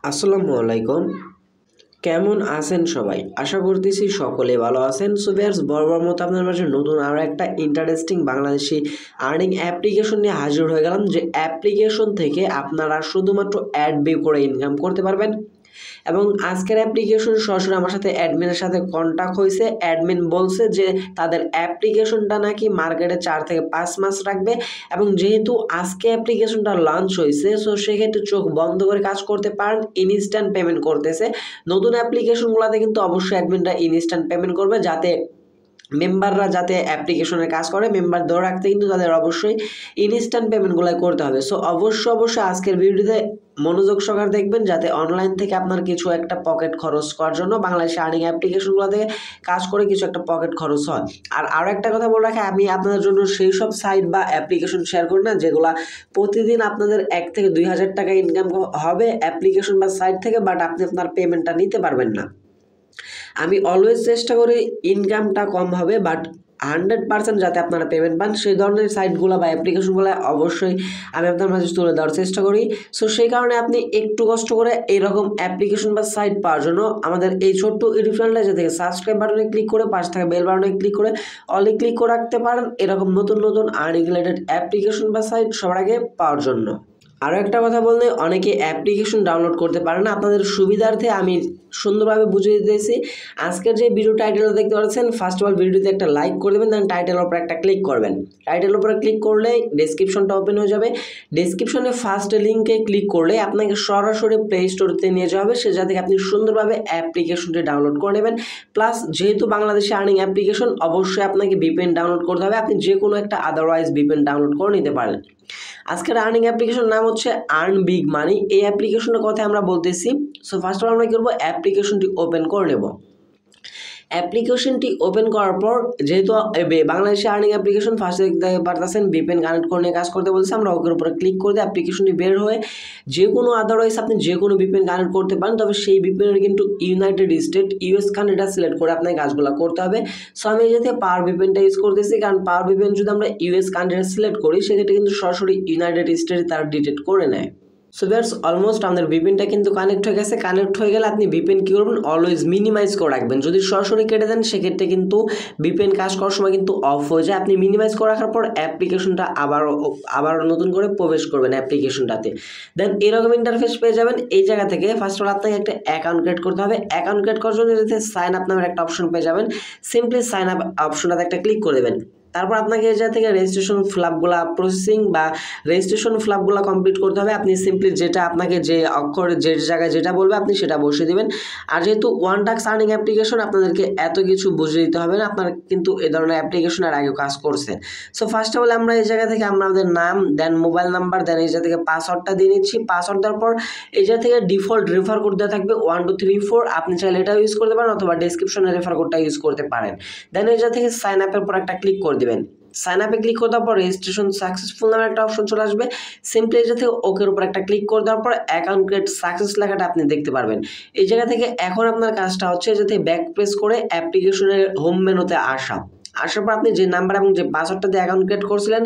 আসসালামু আলাইকুম। কেমন আছেন সবাই? আশা করতেছি সকলে ভালো আছেন। সো ভিউয়ার্স, বরাবর মতো আপনার মাঝে নতুন আরও একটা ইন্টারেস্টিং বাংলাদেশি আর্নিং অ্যাপ্লিকেশন নিয়ে হাজির হয়ে গেলাম, যে অ্যাপ্লিকেশন থেকে আপনারা শুধুমাত্র অ্যাড পে করে ইনকাম করতে পারবেন। এবং আজকের অ্যাপ্লিকেশন সরাসরি আমার সাথে অ্যাডমিনের সাথে কন্ট্যাক্ট হয়েছে। অ্যাডমিন বলছে যে তাদের অ্যাপ্লিকেশনটা নাকি মার্কেটে 4 থেকে 5 মাস রাখবে, এবং যেহেতু আজকে অ্যাপ্লিকেশনটা লঞ্চ হয়েছে, সো সেক্ষেত্রে চোখ বন্ধ করে কাজ করতে পারেন। ইনস্ট্যান্ট পেমেন্ট করতেছে। নতুন অ্যাপ্লিকেশনগুলোতে কিন্তু অবশ্যই অ্যাডমিনরা ইনস্ট্যান্ট পেমেন্ট করবে, যাতে মেম্বাররা যাতে অ্যাপ্লিকেশনের কাজ করে, মেম্বার ধরে রাখতে কিন্তু তাদের অবশ্যই ইনস্ট্যান্ট পেমেন্টগুলো করতে হবে। সো অবশ্যই আজকের ভিডিওতে মনোযোগ সহকারে দেখবেন, যাতে অনলাইন থেকে আপনার কিছু একটা পকেট খরচ করার জন্য বাংলাদেশি আর্নিং অ্যাপ্লিকেশনগুলো থেকে কাজ করে কিছু একটা পকেট খরচ হয়। আর আরও একটা কথা বলে রাখি, আমি আপনাদের জন্য সেই সব সাইট বা অ্যাপ্লিকেশন শেয়ার করি না যেগুলা প্রতিদিন আপনাদের 1 থেকে 2,000 টাকা ইনকাম হবে অ্যাপ্লিকেশন বা সাইট থেকে, বাট আপনি আপনার পেমেন্টটা নিতে পারবেন না। আমি অলওয়েজ চেষ্টা করি ইনকামটা কম হবে, বাট 100% যাতে আপনারা পেমেন্ট পান, সেই ধরনের সাইটগুলো বা অ্যাপ্লিকেশনগুলো অবশ্যই আমি আপনার মাঝে তুলে দেওয়ার চেষ্টা করি। সো সেই কারণে আপনি একটু কষ্ট করে এইরকম অ্যাপ্লিকেশন বা সাইট পাওয়ার জন্য আমাদের এই ছোট্ট ইউটিউব চ্যানেলটা থেকে সাবস্ক্রাইব বাটনে ক্লিক করে পাশ থেকে বেল বাটনে ক্লিক করে অলে ক্লিক করে রাখতে পারেন, এরকম নতুন নতুন আর্নিং রিলেটেড অ্যাপ্লিকেশন বা সাইট সবার আগে পাওয়ার জন্য। আরও একটা কথা বলতে, অনেকে অ্যাপ্লিকেশন ডাউনলোড করতে পারে না। আপনাদের সুবিধার্থে আমি সুন্দরভাবে বুঝিয়ে দিয়েছি। আজকের যে ভিডিও টাইটেলটা দেখতে পাচ্ছেন, ফার্স্ট অফ অল ভিডিওতে একটা লাইক করে দেবেন, দেন টাইটেলের উপর একটা ক্লিক করবেন। টাইটেলের উপরে ক্লিক করলে ডেসক্রিপশনটা ওপেন হয়ে যাবে। ডেসক্রিপশনে ফার্স্ট লিঙ্কে ক্লিক করলে আপনাকে সরাসরি প্লে স্টোরতে নিয়ে যাওয়া হবে, সে থেকে আপনি সুন্দরভাবে অ্যাপ্লিকেশনটি ডাউনলোড করে নেবেন। প্লাস যেহেতু বাংলাদেশে আর্নিং অ্যাপ্লিকেশন, অবশ্যই আপনাকে ভিপিএন ডাউনলোড করতে হবে। আপনি যে কোনো একটা আদারওয়াইজ ভিপিএন ডাউনলোড করে নিতে পারেন। আজকের আর্নিং অ্যাপ্লিকেশন নাম হচ্ছে আর্ন বিগ মানি। এই অ্যাপ্লিকেশনের কথা আমরা বলতেছি। সো ফার্স্ট অফ অল আমরা কি করবো, অ্যাপ্লিকেশনটি ওপেন করে নেব। অ্যাপ্লিকেশনটি ওপেন করার পর, যেহেতু বাংলাদেশে আর্নিং অ্যাপ্লিকেশন ফার্স্টে দেখতে পারতেছেন ভিপিএন কানেক্ট করে নিয়ে কাজ করতে বলছে, আমরা ওকের উপরে ক্লিক করে দিয়ে অ্যাপ্লিকেশনটি বের হয়ে যে কোনো আদারওয়াইজ আপনি যে কোনো ভিপিএন কানেক্ট করতে পারেন, তবে সেই ভিপিএনের কিন্তু ইউনাইটেড স্টেট ইউএস কান্ট্রিটা সিলেক্ট করে আপনাকে কাজগুলো করতে হবে। সো আমি এই যাতে পাওয়ার ভিপিএনটা ইউজ করতেছি, কারণ পাওয়ার ভিপিএন যদি আমরা ইউএস কান্ট্রিটা সিলেক্ট করি, সেক্ষেত্রে কিন্তু সরাসরি ইউনাইটেড স্টেটে তারা ডিটেক্ট করে নেয়। সো দ্যাটস অলমোস্ট আমাদের ভিপিএনটা কিন্তু কানেক্ট হয়ে গেছে। কানেক্ট হয়ে গেলে আপনি ভিপিএন কী করবেন, অলওয়েজ মিনিমাইজ করে রাখবেন। যদি সরাসরি কেটে দেন, সেক্ষেত্রে কিন্তু ভিপিএন কাজ করার সময় কিন্তু অফ হয়ে যায়। আপনি মিনিমাইজ করে রাখার পর অ্যাপ্লিকেশনটা আবার নতুন করে প্রবেশ করবেন অ্যাপ্লিকেশনটাতে। দেন এরকম ইন্টারফেস পেয়ে যাবেন। এই জায়গা থেকে ফার্স্ট অফ অল আপনাকে একটা অ্যাকাউন্ট ক্রিয়েট করতে হবে। অ্যাকাউন্ট ক্রিয়েট করার জন্য যদি সাইন আপ নামের একটা অপশন পেয়ে যাবেন, সিম্পলি সাইন আপ অপশনটাতে একটা ক্লিক করে দেবেন। তারপর আপনাকে এই জায়গা থেকে রেজিস্ট্রেশন ফ্ল্যাপগুলা প্রসেসিং বা রেজিস্ট্রেশন ফ্ল্যাপগুলা কমপ্লিট করতে হবে। আপনি সিম্পলি যেটা আপনাকে যে অক্ষর যে জায়গায় যেটা বলবে আপনি সেটা বসিয়ে দেবেন। আর যেহেতু ওয়ান টাস্ক আর্নিং অ্যাপ্লিকেশন, আপনাদেরকে এত কিছু বুঝিয়ে দিতে হবে না, আপনারা কিন্তু এই ধরনের অ্যাপ্লিকেশনের আগে কাজ করছেন। সো ফার্স্ট অফ অল আমরা এই জায়গা থেকে আমাদের নাম, দেন মোবাইল নাম্বার, দেন এই জায়গা থেকে পাসওয়ার্ডটা দিয়ে নিচ্ছি। পাসওয়ার্ড দেওয়ার পর এই জায়গা থেকে ডিফল্ট রেফার কোড দেওয়া থাকবে 1 2 3 4। আপনি চাইলে এটাও ইউজ করতে পারেন, অথবা ডেসক্রিপশনে রেফার কোডটা ইউজ করতে পারেন। দেন এই জায়গা থেকে সাইন আপের পর একটা ক্লিক করে দেবেন। সাইন আপে ক্লিক করে দেওয়ার পর রেজিস্ট্রেশন সাকসেসফুল নামে একটা অপশন চলে আসবে। সিম্পলি এই জায়গা থেকে ওকের উপর একটা ক্লিক করে দেওয়ার পর অ্যাকাউন্ট ক্রিয়েট সাকসেস লেখাটা আপনি দেখতে পারবেন। এই জায়গা থেকে এখন আপনার কাজটা হচ্ছে যাতে ব্যাক প্রেস করে অ্যাপ্লিকেশনের হোম মেনুতে আসার পর আপনি যে নাম্বার এবং যে পাসওয়ার্ডটা দিয়ে অ্যাকাউন্ট ক্রিয়েট করছিলেন,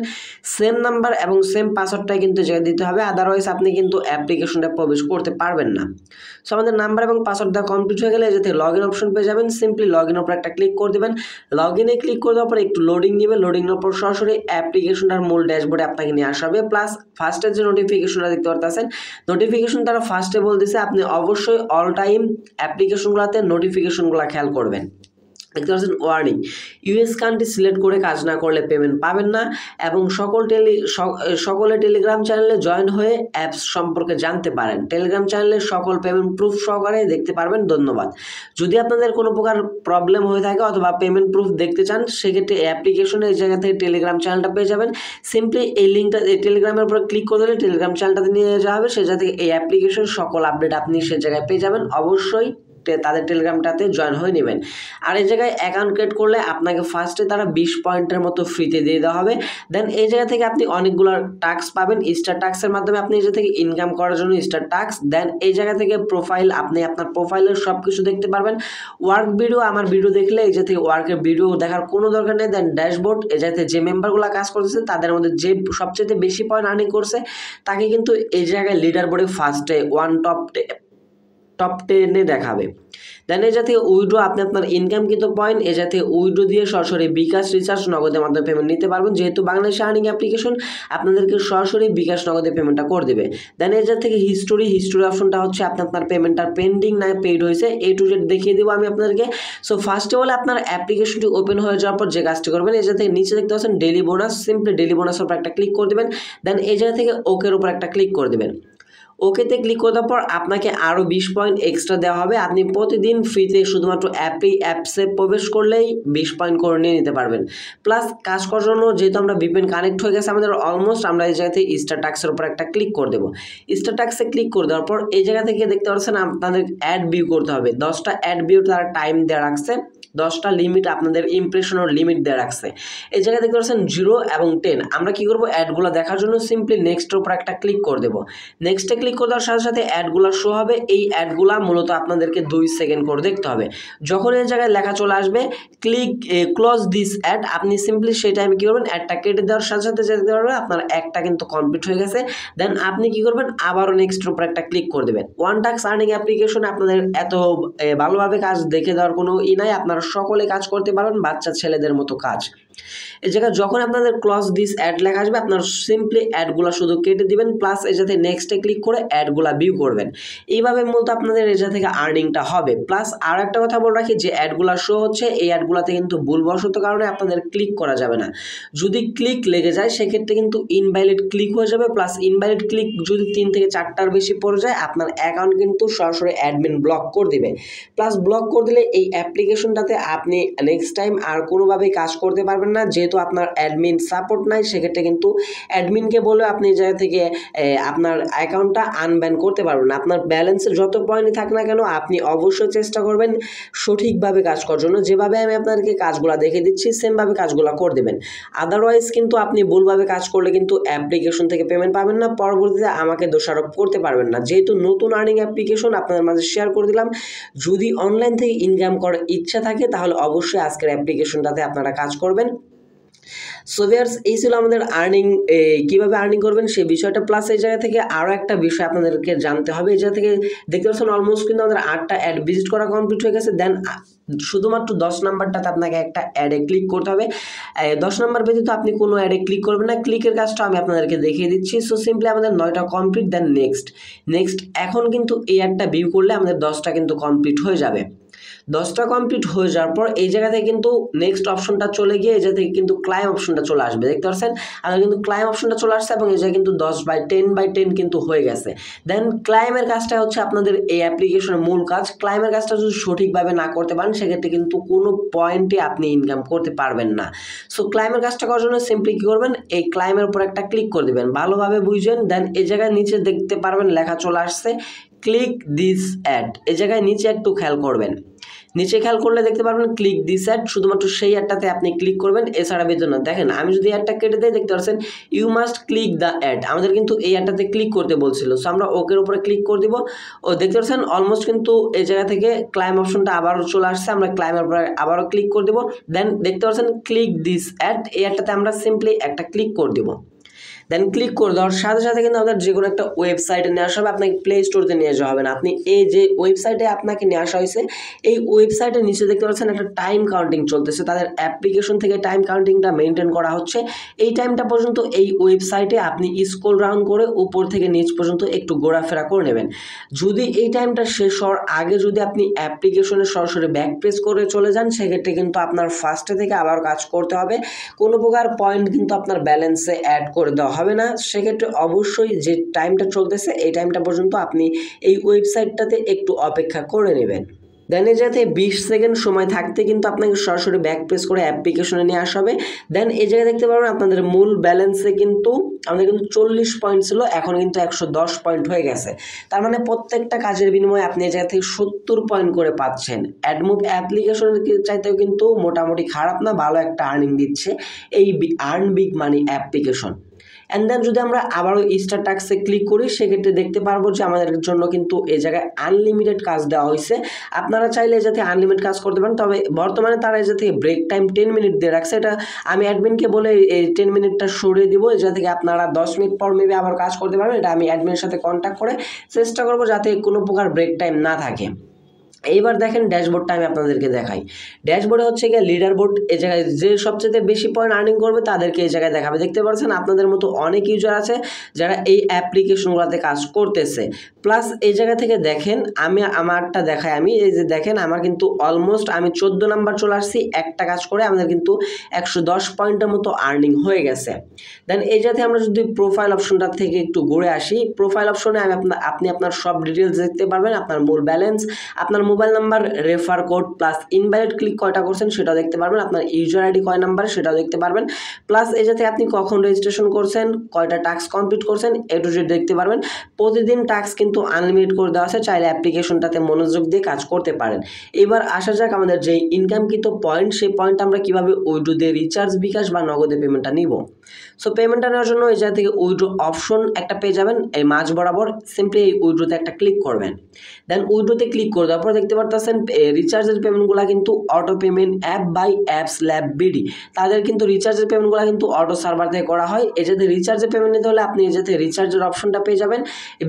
সেম নাম্বার এবং সেম পাসওয়ার্ডটাই কিন্তু জায়গায় দিতে হবে, আদারওয়াইজ আপনি কিন্তু অ্যাপ্লিকেশনটা প্রবেশ করতে পারবেন না। সো আমাদের নাম্বার এবং পাসওয়ার্ড দেওয়া কমপ্লিট হয়ে গেলে যাতে লগ ইন অপশন পেয়ে যাবেন। সিম্পলি লগ ইন উপর একটা ক্লিক করে দেবেন। লগ ইনে ক্লিক করে দেওয়ার পর একটু লোডিং নেবে। লোডিং নেওয়ার পর সরাসরি অ্যাপ্লিকেশনটার মূল ড্যাশবোর্ডে আপনাকে নিয়ে আসা হবে। প্লাস ফার্স্টের যে নোটিফিকেশনটা দেখতে পারতেছেন, নোটিফিকেশন তারা ফার্স্টে বলতেছে আপনি অবশ্যই অল টাইম অ্যাপ্লিকেশনগুলোতে নোটিফিকেশনগুলো খেয়াল করবেন। দেখতে পাচ্ছেন ওয়ার্নিং, ইউএস কান্ট্রি সিলেক্ট করে কাজ না করলে পেমেন্ট পাবেন না, এবং সকলে টেলিগ্রাম চ্যানেলে জয়েন হয়ে অ্যাপস সম্পর্কে জানতে পারেন। টেলিগ্রাম চ্যানেলের সকল পেমেন্ট প্রুফ সহকারে দেখতে পারবেন। ধন্যবাদ। যদি আপনাদের কোনো প্রকার প্রবলেম হয়ে থাকে অথবা পেমেন্ট প্রুফ দেখতে চান, সেক্ষেত্রে অ্যাপ্লিকেশনে এই জায়গা থেকে টেলিগ্রাম চ্যানেলটা পেয়ে যাবেন। সিম্পলি এই লিঙ্কটা এই টেলিগ্রামের উপর ক্লিক করে দিলে টেলিগ্রাম চ্যানেলটাতে নিয়ে যাওয়া হবে। সে জায়গা থেকে এই অ্যাপ্লিকেশন সকল আপডেট আপনি সে জায়গায় পেয়ে যাবেন। অবশ্যই তাদের টেলিগ্রামটাতে জয়েন হয়ে নেবেন। আর এই জায়গায় অ্যাকাউন্ট ক্রিয়েট করলে আপনাকে ফার্স্টে তারা 20 পয়েন্টের মতো ফ্রিতে দিয়ে দেওয়া হবে। দেন এই জায়গা থেকে আপনি অনেকগুলো টাস্ক পাবেন। স্টার টাস্কের মাধ্যমে আপনি এই জায়গা থেকে ইনকাম করার জন্য স্টার টাস্ক। দেন এই জায়গা থেকে প্রোফাইল, আপনি আপনার প্রোফাইলের সব কিছু দেখতে পারবেন। ওয়ার্ক ভিডিও, আমার ভিডিও দেখলে এই জায়গা থেকে ওয়ার্কের ভিডিও দেখার কোনো দরকার নেই। দেন ড্যাশবোর্ড, এই জায়গা থেকে যে মেম্বারগুলো কাজ করতেছে তাদের মধ্যে যে সবচেয়ে বেশি পয়েন্ট আর্নিং করছে তাকে কিন্তু এই জায়গায় লিডার বোর্ডে ফার্স্টে টপ 10-এ দেখাবে। দেন এই জাতীয় উইড্রো আপনি আপনার ইনকামকৃত পয়েন্ট এই জাতীয় উইড্রো দিয়ে সরাসরি বিকাশ রিচার্জ নগদের মাধ্যমে পেমেন্ট নিতে পারবেন। যেহেতু বাংলাদেশ আর্নিং অ্যাপ্লিকেশন আপনাদেরকে সরাসরি বিকাশ নগদে পেমেন্টটা করে দেবে। দেন এই জাতীয় থেকে হিস্টোরি অপশনটা হচ্ছে আপনি আপনার পেমেন্টটা পেন্ডিং না পেইড হয়েছে A to Z দেখিয়ে দেবো আমি আপনাদেরকে। সো ফার্স্টে হলে আপনার অ্যাপ্লিকেশনটি ওপেন হয়ে যাওয়ার পর যে কাজটি করবেন এই জায়গা থেকে নিচে দেখতে পাচ্ছেন ডেইলি বোনাস, সিম্পলি ডেইলি বোনাসের উপর একটা ক্লিক করে দেবেন। দেন এই জায়গা থেকে ওকের উপর একটা ক্লিক করে দেবেন। ওকেতে ক্লিক করার পর আপনাকে আরও 20 পয়েন্ট এক্সট্রা দেওয়া হবে। আপনি প্রতিদিন ফ্রিতে শুধুমাত্র অ্যাপসে প্রবেশ করলেই 20 পয়েন্ট করে নিয়ে নিতে পারবেন। প্লাস কাজ করার জন্য যেহেতু আমরা VPN কানেক্ট হয়ে গেছে আমাদের অলমোস্ট, আমরা এই জায়গা থেকে স্টার টাস্কের উপর একটা ক্লিক করে দেবো। স্টার টাস্কে ক্লিক করে দেওয়ার পর এই জায়গা থেকে দেখতে পাচ্ছেন আপনাদের অ্যাড ভিউ করতে হবে। 10টা অ্যাড ভিউ তারা টাইম দেওয়া রাখছে, 10টা লিমিট আপনাদের ইমপ্রেশনের লিমিট দেওয়া রাখছে। এই জায়গায় দেখতে পাচ্ছেন 0 এবং 10। আমরা কি করব, অ্যাডগুলো দেখার জন্য সিম্পলি নেক্সটের উপর একটা ক্লিক করে দেবো। নেক্সটে ক্লিক করে দেওয়ার সাথে সাথে অ্যাডগুলো শো হবে। এই অ্যাডগুলো মূলত আপনাদেরকে 2 সেকেন্ড করে দেখতে হবে। যখন এই জায়গায় লেখা চলে আসবে ক্লোজ দিস অ্যাড, আপনি সিম্পলি সেই টাইমে কী করবেন, অ্যাডটা কেটে দেওয়ার সাথে সাথে যেতে পারবে আপনার একটা কিন্তু কমপ্লিট হয়ে গেছে। দেন আপনি কি করবেন, আবারও নেক্সটের উপর একটা ক্লিক করে দেবেন। ওয়ান টাস্ক আর্নিং অ্যাপ্লিকেশন আপনাদের এত ভালোভাবে কাজ দেখে দেওয়ার কোনো নাই, আপনারা সকলে কাজ করতে পারবেন, বাচ্চা ছেলেদের মতো কাজ। এই জায়গায় যখন আপনাদের ক্লোজ দিস অ্যাড লেখা আসবে আপনার সিম্পলি অ্যাডগুলো শুধু কেটে দিবেন, প্লাস এই যাতে নেক্সটে ক্লিক করে অ্যাডগুলো ভিউ করবেন। এইভাবে মূলত আপনাদের এই জায়গা থেকে আর্নিংটা হবে। প্লাস আর একটা কথা বলে রাখি, যে অ্যাডগুলো শো হচ্ছে এই অ্যাডগুলোতে কিন্তু ভুলবশত কারণে আপনাদের ক্লিক করা যাবে না। যদি ক্লিক লেগে যায় সেক্ষেত্রে কিন্তু ইনভ্যালিড ক্লিক হয়ে যাবে। প্লাস ইনভ্যালিড ক্লিক যদি 3 থেকে 4টার বেশি পড়ে যায় আপনার অ্যাকাউন্ট কিন্তু সরাসরি অ্যাডমিন ব্লক করে দিবে। প্লাস ব্লক করে দিলে এই অ্যাপ্লিকেশনটাতে আপনি নেক্সট টাইম আর কোনোভাবেই কাজ করতে পারবেন না। যেহেতু আপনার অ্যাডমিন সাপোর্ট নাই সেক্ষেত্রে কিন্তু অ্যাডমিনকে বলে আপনি এই জায়গা থেকে আপনার অ্যাকাউন্টটা আনব্যান করতে পারবেন না। আপনার ব্যালেন্সে যত পয়েন্টই থাক না কেন আপনি অবশ্যই চেষ্টা করবেন সঠিকভাবে কাজ করার জন্য। যেভাবে আমি আপনাদেরকে কাজগুলো দেখে দিচ্ছি সেমভাবে কাজগুলো করে দেবেন। আদারওয়াইজ কিন্তু আপনি ভুলভাবে কাজ করলে কিন্তু অ্যাপ্লিকেশন থেকে পেমেন্ট পাবেন না, পরবর্তীতে আমাকে দোষারোপ করতে পারবেন না। যেহেতু নতুন আর্নিং অ্যাপ্লিকেশন আপনাদের মাঝে শেয়ার করে দিলাম, যদি অনলাইন থেকে ইনকাম করার ইচ্ছা থাকে তাহলে অবশ্যই আজকের অ্যাপ্লিকেশনটাতে আপনারা কাজ করবেন। সো ভিউয়ার্স, এই ছিল আমাদের আর্নিং, কীভাবে আর্নিং করবেন সেই বিষয়টা। প্লাস এই জায়গা থেকে আরও একটা বিষয় আপনাদেরকে জানতে হবে। এই জায়গা থেকে দেখতে পাচ্ছেন অলমোস্ট কিন্তু আমাদের 8টা অ্যাড ভিজিট করা কমপ্লিট হয়ে গেছে। দেন শুধুমাত্র 10 নাম্বারটাতে আপনাকে একটা অ্যাডে ক্লিক করতে হবে। 10 নাম্বার ব্যতীত আপনি কোনো অ্যাডে ক্লিক করবেন না। ক্লিকের কাজটা আমি আপনাদেরকে দেখিয়ে দিচ্ছি। সো সিম্পলি আমাদের 9টা কমপ্লিট, দেন নেক্সট এখন কিন্তু এই অ্যাডটা ভিউ করলে আমাদের 10টা কিন্তু কমপ্লিট হয়ে যাবে। 10টা কমপ্লিট হয়ে যাওয়ার পর এই জায়গা থেকে কিন্তু নেক্সট অপশনটা চলে গিয়ে এই জায়গা থেকে কিন্তু ক্লাইম অপশনটা চলে আসবে। দেখতে পাচ্ছেন আমাদের কিন্তু ক্লাইম অপশনটা চলে আসছে এবং এই জায়গায় কিন্তু 10/10/10 কিন্তু হয়ে গেছে। দেন ক্লাইমের কাজটা হচ্ছে আপনাদের এই অ্যাপ্লিকেশনের মূল কাজ। ক্লাইমের কাজটা যদি সঠিকভাবে না করতে পারেন সেক্ষেত্রে কিন্তু কোনো পয়েন্টে আপনি ইনকাম করতে পারবেন না। সো ক্লাইমের কাজটা করার জন্য সিম্পলি কী করবেন, এই ক্লাইমের উপর একটা ক্লিক করে দেবেন, ভালোভাবে বুঝবেন। দেন এই জায়গায় নিচে দেখতে পারবেন লেখা চলে আসছে ক্লিক দিস অ্যাড। এই জায়গায় নিচে একটু খেয়াল করবেন, নিচে খেয়াল করলে দেখতে পারবেন ক্লিক দিস অ্যাড, শুধুমাত্র সেই অ্যাডটাতে আপনি ক্লিক করবেন, এছাড়া বেতন না। দেখেন আমি যদি অ্যাডটা কেটে দিই দেখতে পাচ্ছেন you must click the ad, আমাদের কিন্তু এই অ্যাডটাতে ক্লিক করতে বলছিল। সো আমরা ওকের উপরে ক্লিক করে দিব। ও দেখতে পাচ্ছেন অলমোস্ট কিন্তু এই জায়গা থেকে ক্লাইম অপশনটা আবারও চলে আসছে, আমরা ক্লাইমের উপরে আবারও ক্লিক করে দেবো। দেন দেখতে পাচ্ছেন ক্লিক দিস অ্যাড, এই অ্যাডটাতে আমরা সিম্পলি একটা ক্লিক করে দেবো। দেন ক্লিক করে দেওয়ার সাথে সাথে কিন্তু আমাদের যে কোনো একটা ওয়েবসাইটে নিয়ে আসা হবে, আপনাকে প্লে স্টোরতে নিয়ে যাওয়া হবে না। আপনি এই যে ওয়েবসাইটে আপনাকে নিয়ে আসা হয়েছে এই ওয়েবসাইটের নিচে দেখতে পাচ্ছেন একটা টাইম কাউন্টিং চলতেছে, তাদের অ্যাপ্লিকেশন থেকে টাইম কাউন্টিংটা মেনটেন করা হচ্ছে। এই টাইমটা পর্যন্ত এই ওয়েবসাইটে আপনি স্ক্রল ডাউন করে উপর থেকে নিচ পর্যন্ত একটু ঘোরাফেরা করে নেবেন। যদি এই টাইমটা শেষ হওয়ার আগে যদি আপনি অ্যাপ্লিকেশনে সরাসরি ব্যাক প্রেস করে চলে যান সেক্ষেত্রে কিন্তু আপনার ফার্স্টে থেকে আবার কাজ করতে হবে, কোনো প্রকার পয়েন্ট কিন্তু আপনার ব্যালেন্সে অ্যাড করে দেওয়া হবে না। সেক্ষেত্রে অবশ্যই যে টাইমটা চলতেছে এই টাইমটা পর্যন্ত আপনি এই ওয়েবসাইটটাতে একটু অপেক্ষা করে নেবেন। দেন এই যাতে 20 সেকেন্ড সময় থাকতে কিন্তু আপনাকে সরাসরি ব্যাক প্রেস করে অ্যাপ্লিকেশনে নিয়ে আসা হবে। দেন এই জায়গায় দেখতে পারবেন আপনাদের মূল ব্যালেন্সে কিন্তু আমাদের কিন্তু 40 পয়েন্ট ছিল, এখন কিন্তু 110 পয়েন্ট হয়ে গেছে। তার মানে প্রত্যেকটা কাজের বিনিময়ে আপনি এই জায়গা থেকে 70 পয়েন্ট করে পাচ্ছেন। অ্যাডমুভ অ্যাপ্লিকেশনের চাইতেও কিন্তু মোটামুটি খারাপ না, ভালো একটা আর্নিং দিচ্ছে এই earn big money application. And then যদি আমরা আবারও স্টার টাস্কে ক্লিক করি সেক্ষেত্রে দেখতে পারবো যে আমাদের জন্য কিন্তু এই জায়গায় আনলিমিটেড কাজ দেওয়া হয়েছে। আপনারা চাইলে এই জায়গা থেকে আনলিমিটেড কাজ করতে পারেন, তবে বর্তমানে তারা এই জায়গা থেকে ব্রেক টাইম 10 মিনিট দিয়ে রাখছে। এটা আমি অ্যাডমিনকে বলে এই 10 মিনিটটা সরিয়ে দিব, এই জায়গা থেকে আপনারা 10 মিনিট পর মেবি আবার কাজ করতে পারবেন। এটা আমি অ্যাডমিনের সাথে কন্ট্যাক্ট করে চেষ্টা করবো যাতে কোনো প্রকার ব্রেক টাইম না থাকে। এইবার দেখেন ড্যাশবোর্ডটা আমি আপনাদেরকে দেখাই। ড্যাশবোর্ডে হচ্ছে গিয়ে লিডার বোর্ড, এই জায়গায় যে সবচেয়ে বেশি পয়েন্ট আর্নিং করবে তাদেরকে এই জায়গায় দেখাবে। দেখতে পাচ্ছেন আপনাদের মতো অনেক ইউজার আছে যারা এই অ্যাপ্লিকেশনগুলোতে কাজ করতেছে। প্লাস এই জায়গা থেকে দেখেন আমি আমারটা দেখাই, আমি এই যে দেখেন আমার কিন্তু অলমোস্ট আমি 14 নাম্বার চলে আসছি একটা কাজ করে, আমাদের কিন্তু 110 পয়েন্টের মতো আর্নিং হয়ে গেছে। দেন এই জায়গাতে আমরা যদি প্রোফাইল অপশনটা থেকে একটু ঘুরে আসি, প্রোফাইল অপশনে আপনি আপনার সব ডিটেলস দেখতে পারবেন, আপনার মূল ব্যালেন্স, আপনার mobile number, refer code plus invalid click কয়টা করছেন সেটাও দেখতে পারবেন, আপনার ইউজার আইডি কয় নাম্বার সেটাও দেখতে পারবেন। প্লাস এই যাতে আপনি কখন রেজিস্ট্রেশন করছেন, কয়টা টাস্ক কমপ্লিট করছেন এ টু জেড দেখতে পারবেন। প্রতিদিন টাস্ক কিন্তু আনলিমিটেড করে দেওয়া আছে, চাইলে অ্যাপ্লিকেশনটাতে মনোযোগ দিয়ে কাজ করতে পারেন। এবার আসা যাক আমাদের যে ইনকামকৃত পয়েন্ট, সেই পয়েন্ট আমরা কিভাবে উইথড্র দিয়ে রিচার্জ, বিকাশ বা নগদে পেমেন্টটা নিব। সো পেমেন্টটা নেওয়ার জন্য এই জায়গা থেকে উইথড্র অপশন একটা পেয়ে যাবেন, এই মাঝ বরাবর সিম্পলি এই উইথড্রতে একটা ক্লিক করবেন। দেন উইথড্রতে ক্লিক করে দেওয়ার পর দেখতে পারতেছেন রিচার্জের পেমেন্টগুলো কিন্তু auto payment app by apps lab BD, তাদের কিন্তু রিচার্জের পেমেন্টগুলো কিন্তু অটো সার্ভার থেকে করা হয়। এই যাতে রিচার্জের পেমেন্ট নিতে হলে আপনি এই যাতে রিচার্জের অপশনটা পেয়ে যাবেন,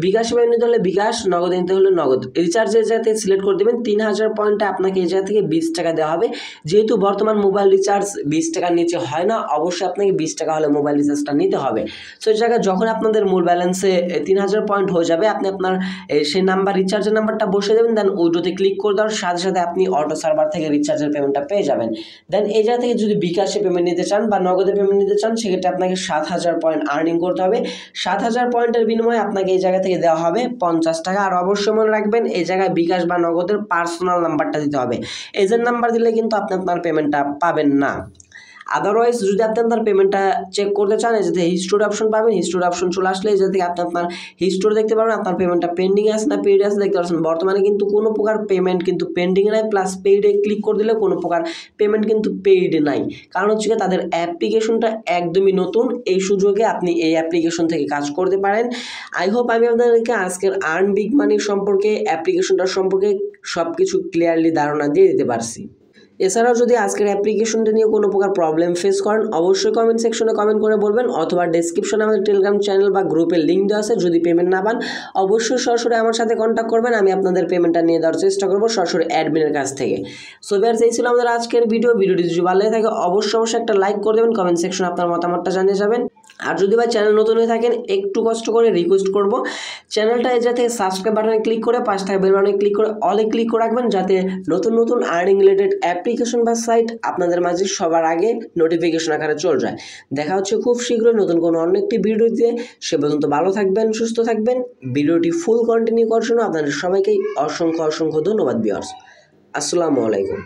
বিকাশ পেমেন্ট নিতে হলে বিকাশ, নগদ নিতে হলে নগদ। রিচার্জের যাতে সিলেক্ট করে দেবেন, 3000 পয়েন্টে আপনাকে এই জায়গা থেকে 20 টাকা দেওয়া হবে। যেহেতু বর্তমান মোবাইল রিচার্জ 20 টাকার নিচে হয় না, অবশ্যই আপনাকে 20 টাকা হলে মোবাইল রিচার্জটা নিতে হবে। সো এই জায়গায় যখন আপনাদের মূল ব্যালেন্সে 3000 পয়েন্ট হয়ে যাবে, আপনি আপনার সেই নাম্বার রিচার্জের নাম্বারটা বসে দেবেন, দেন উইথড্রতে ক্লিক করে দেওয়ার সাথে সাথে আপনি অটো সার্ভার থেকে রিচার্জের পেমেন্টটা পেয়ে যাবেন। দেন এই জায়গা থেকে যদি বিকাশে পেমেন্ট নিতে চান বা নগদে পেমেন্ট নিতে চান সেক্ষেত্রে আপনাকে 7000 পয়েন্ট আর্নিং করতে হবে। 7000 পয়েন্টের বিনিময়ে আপনাকে এই জায়গা থেকে দেওয়া হবে 50 টাকা। আর অবশ্যই মনে রাখবেন এই জায়গায় বিকাশ বা নগদের পার্সোনাল নাম্বারটা দিতে হবে, এজেন্ট নাম্বার দিলে কিন্তু আপনি আপনার পেমেন্টটা পাবেন না। আদারওয়াইজ যদি আপনি আপনার পেমেন্টটা চেক করতে চান, এই যে হিস্টোরি অপশন পাবেন, হিস্টোরি অপশন চলে আসলে এই যে থেকে আপনি আপনার হিস্টোরি দেখতে পারবেন, আপনার পেমেন্টটা পেন্ডিং আছে না পেইড আছে দেখতে পাচ্ছেন। বর্তমানে কিন্তু কোনো প্রকার পেমেন্ট কিন্তু পেন্ডিং নাই, প্লাস পেইডে ক্লিক করে দিলে কোনো প্রকার পেমেন্ট কিন্তু পেইড নাই। কারণ হচ্ছে তাদের অ্যাপ্লিকেশনটা একদমই নতুন, এই সুযোগে আপনি এই অ্যাপ্লিকেশন থেকে কাজ করতে পারেন। আই হোপ আমি আপনাদেরকে আজকের আর্ন বিগ মানি সম্পর্কে, অ্যাপ্লিকেশনটার সম্পর্কে সব কিছু ক্লিয়ারলি ধারণা দিয়ে দিতে পারছি। এছাড়াও যদি আজকের অ্যাপ্লিকেশনটা নিয়ে কোনো প্রকার প্রবলেম ফেস করেন অবশ্যই কমেন্ট সেকশনে কমেন্ট করে বলবেন, অথবা ডেসক্রিপশনে আমাদের টেলিগ্রাম চ্যানেল বা গ্রুপের লিঙ্ক দেওয়া আছে। যদি পেমেন্ট না পান অবশ্যই সরাসরি আমার সাথে কন্ট্যাক্ট করবেন, আমি আপনাদের পেমেন্টটা নিয়ে দেওয়ার চেষ্টা করবো সরাসরি অ্যাডমিনের কাছ থেকে। সো ভিউয়ার্স, এই ছিল আমাদের আজকের ভিডিওটি যদি ভালো লাগে থাকে অবশ্যই একটা লাইক করে দেবেন, কমেন্ট সেকশনে আপনার মতামতটা জানিয়ে যাবেন। আর যদি বা চ্যানেল নতুন হয়ে থাকেন একটু কষ্ট করে রিকোয়েস্ট করব, চ্যানেলটা এই যাতে সাবস্ক্রাইব বাটনে ক্লিক করে পাশ থাকা বেল বাটনে ক্লিক করে অলে ক্লিক করে রাখবেন, যাতে নতুন নতুন আর্নিং রিলেটেড অ্যাপ্লিকেশন বা সাইট আপনাদের মাঝে সবার আগে নোটিফিকেশন আকারে চলে যায়। দেখা হচ্ছে খুব শীঘ্রই নতুন কোনো অন্য একটি ভিডিওতে। সে পর্যন্ত ভালো থাকবেন, সুস্থ থাকবেন। ভিডিওটি ফুল কন্টিনিউ করার জন্য আপনাদের সবাইকে অসংখ্য ধন্যবাদ ভিউয়ার্স। আসসালামু আলাইকুম।